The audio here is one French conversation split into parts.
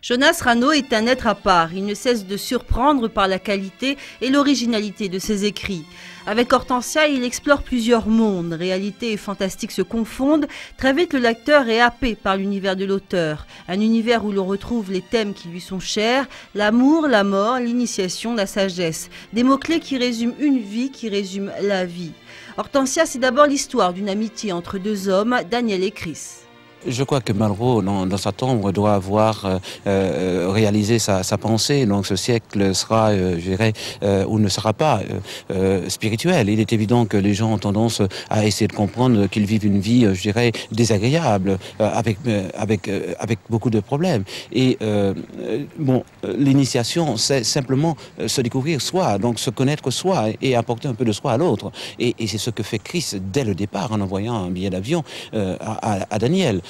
Jonas Rano est un être à part. Il ne cesse de surprendre par la qualité et l'originalité de ses écrits. Avec Hortensia, il explore plusieurs mondes. Réalité et fantastique se confondent. Très vite, le lecteur est happé par l'univers de l'auteur. Un univers où l'on retrouve les thèmes qui lui sont chers, l'amour, la mort, l'initiation, la sagesse. Des mots-clés qui résument une vie, qui résument la vie. Hortensia, c'est d'abord l'histoire d'une amitié entre deux hommes, Daniel et Chris. Je crois que Malraux, dans sa tombe, doit avoir réalisé sa pensée. Donc ce siècle sera, je dirais, ou ne sera pas spirituel. Il est évident que les gens ont tendance à essayer de comprendre qu'ils vivent une vie, je dirais, désagréable, avec beaucoup de problèmes. Et bon, l'initiation, c'est simplement se découvrir soi, donc se connaître soi et apporter un peu de soi à l'autre. Et c'est ce que fait Chris dès le départ en envoyant un billet d'avion à Daniel.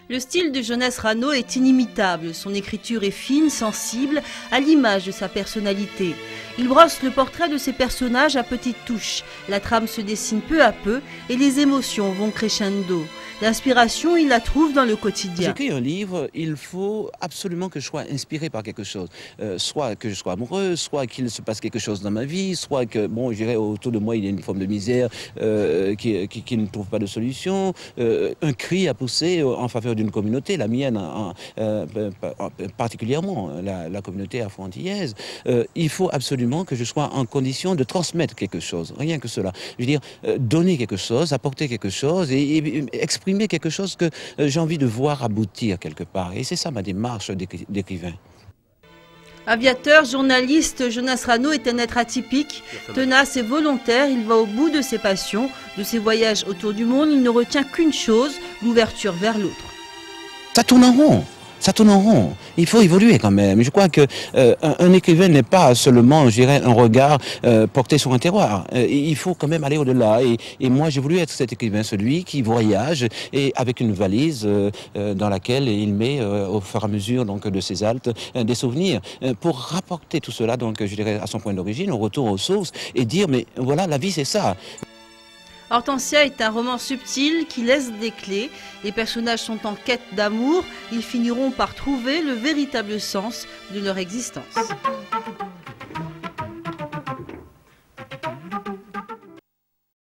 Le style de Jonas Rano est inimitable. Son écriture est fine, sensible, à l'image de sa personnalité. Il brosse le portrait de ses personnages à petites touches. La trame se dessine peu à peu et les émotions vont crescendo. L'inspiration, il la trouve dans le quotidien. J'écris un livre, il faut absolument que je sois inspiré par quelque chose. Soit que je sois amoureux, soit qu'il se passe quelque chose dans ma vie, soit que, bon, je dirais, autour de moi, il y a une forme de misère qui ne trouve pas de solution. Un cri à pousser en faveur d'une communauté, la mienne particulièrement, la communauté afro-antillaise. Il faut absolument que je sois en condition de transmettre quelque chose, rien que cela. Je veux dire, donner quelque chose, apporter quelque chose et exprimer quelque chose que j'ai envie de voir aboutir quelque part. Et c'est ça ma démarche d'écrivain. Aviateur, journaliste, Jonas Rano est un être atypique, tenace et volontaire. Il va au bout de ses passions, de ses voyages autour du monde. Il ne retient qu'une chose, l'ouverture vers l'autre. Ça tourne en rond. Ça tourne en rond. Il faut évoluer quand même. Je crois que un écrivain n'est pas seulement, je dirais, un regard porté sur un terroir. Il faut quand même aller au-delà. Et moi, j'ai voulu être cet écrivain, celui qui voyage et avec une valise dans laquelle il met, au fur et à mesure donc de ses haltes, des souvenirs pour rapporter tout cela, donc je dirais, à son point d'origine, au retour aux sources, et dire mais voilà, la vie c'est ça. Hortensia est un roman subtil qui laisse des clés. Les personnages sont en quête d'amour. Ils finiront par trouver le véritable sens de leur existence.